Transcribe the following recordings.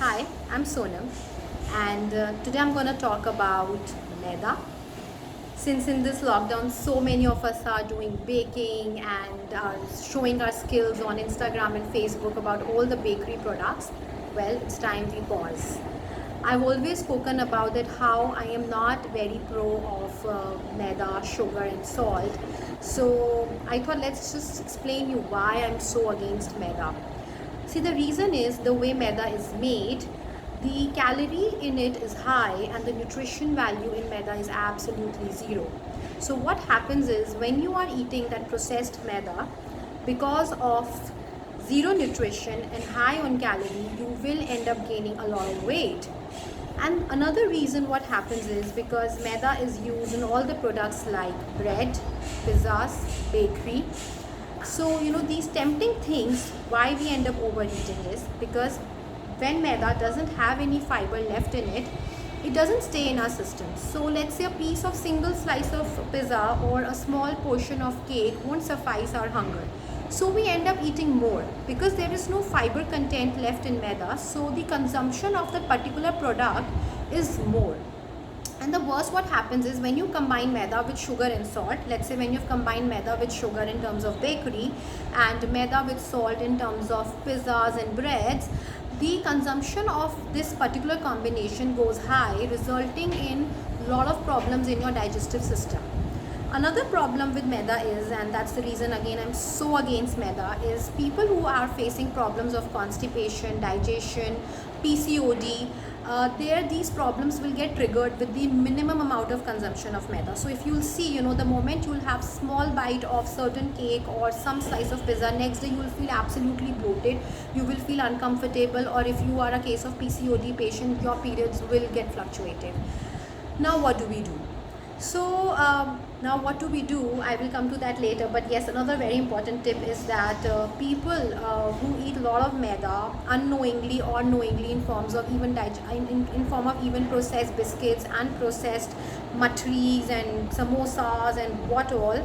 Hi, I'm Sonam, and today I'm going to talk about maida. Since in this lockdown, so many of us are doing baking and are showing our skills on Instagram and Facebook about all the bakery products, well, it's time we pause. I've always spoken about it how I am not very pro of maida, sugar, and salt. So I thought let's just explain you why I'm so against maida. See, the reason is the way maida is made, the calorie in it is high and the nutrition value in maida is absolutely zero. So what happens is when you are eating that processed maida, because of zero nutrition and high on calorie, you will end up gaining a lot of weight. And another reason what happens is because maida is used in all the products like bread, pizzas, bakery. So, these tempting things, why we end up overeating is because when maida doesn't have any fiber left in it, it doesn't stay in our system. So let's say a piece of single slice of pizza or a small portion of cake won't suffice our hunger. So we end up eating more because there is no fiber content left in maida. So the consumption of the particular product is more. And the worst what happens is when you combine maida with sugar and salt, let's say when you've combined maida with sugar in terms of bakery and maida with salt in terms of pizzas and breads, the consumption of this particular combination goes high, resulting in a lot of problems in your digestive system. Another problem with maida is, and that's the reason again I'm so against maida, is people who are facing problems of constipation, digestion, PCOD, there these problems will get triggered with the minimum amount of consumption of maida. So if you'll see, the moment you'll have small bite of certain cake or some slice of pizza, next day you will feel absolutely bloated, you will feel uncomfortable, or if you are a case of PCOD patient, your periods will get fluctuated. Now what do we do? So now what do we do? I will come to that later. But yes, another very important tip is that people who eat a lot of maida unknowingly or knowingly in forms of even in form of even processed biscuits and processed matris and samosas and what all,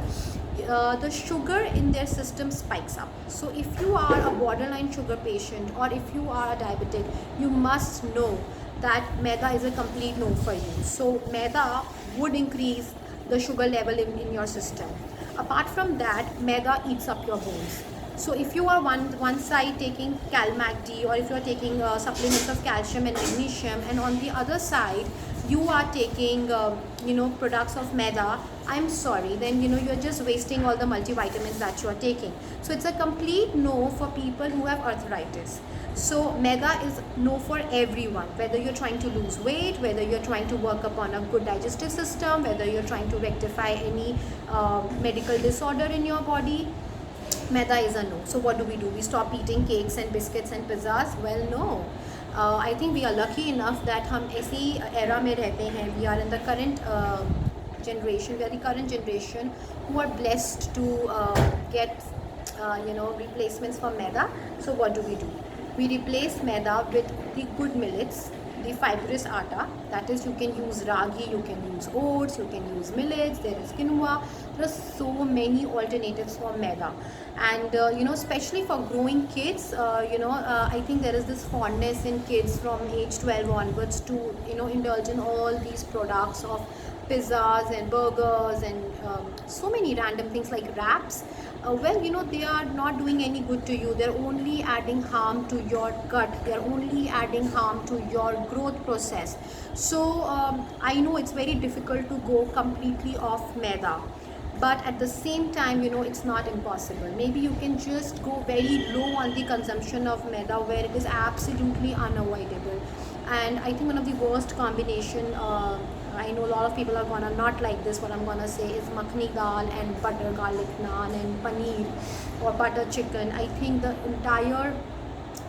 the sugar in their system spikes up. So if you are a borderline sugar patient or if you are a diabetic, you must know that maida is a complete no for you. So maida would increase the sugar level in your system. Apart from that, maida eats up your bones. So if you are one side taking CalMACD or if you are taking supplements of calcium and magnesium, and on the other side you are taking products of maida, I'm sorry, then you're just wasting all the multivitamins that you are taking. So it's a complete no for people who have arthritis. So maida is no for everyone, whether you're trying to lose weight, whether you're trying to work upon a good digestive system, whether you're trying to rectify any medical disorder in your body. Maida is a no. So what do? We stop eating cakes and biscuits and pizzas? Well, no. I think we are lucky enough that हम ऐसी era में रहते हैं. We are in the current generation. We are the current generation who are blessed to get replacements for maida. So what do? We replace maida with the good millets, the fibrous atta. That is, you can use ragi, you can use oats, you can use millets, there is quinoa. There are so many alternatives for maida. And especially for growing kids, I think there is this fondness in kids from age 12 onwards to indulge in all these products of pizzas and burgers and so many random things like wraps. They are not doing any good to you. They're only adding harm to your gut. They're only adding harm to your growth process. So I know it's very difficult to go completely off maida, but at the same time, it's not impossible. Maybe you can just go very low on the consumption of maida where it is absolutely unavoidable. And I think one of the worst combination, I know a lot of people are gonna not like this, what I'm gonna say, is makhni dal and butter garlic naan and paneer or butter chicken. I think the entire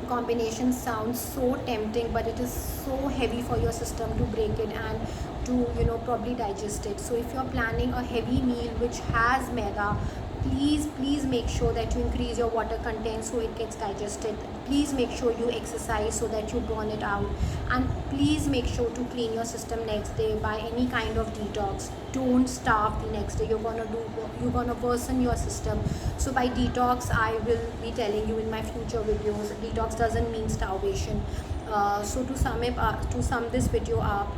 combination sounds so tempting, but it is so heavy for your system to break it and to probably digest it. So if you're planning a heavy meal which has maida, please make sure that you increase your water content so it gets digested. Please make sure you exercise so that you burn it out, and please make sure to clean your system next day by any kind of detox. Don't starve the next day. You're gonna worsen your system. So by detox, I will be telling you in my future videos, detox doesn't mean starvation. So to sum this video up,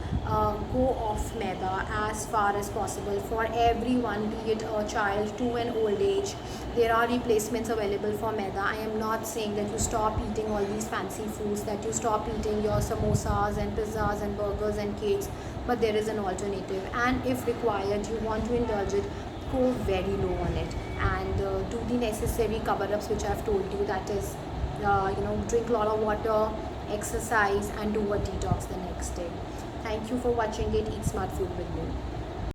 go off maida as far as possible for everyone, be it a child to an old age. There are replacements available for maida. I am not saying that you stop eating all these fancy foods, that you stop eating your samosas and pizzas and burgers and cakes, but there is an alternative, and if required you want to indulge it, go very low on it, and do the necessary cover-ups which I've told you, that is drink a lot of water, exercise, and do a detox the next day. Thank you for watching it. Eat Smart Food with me.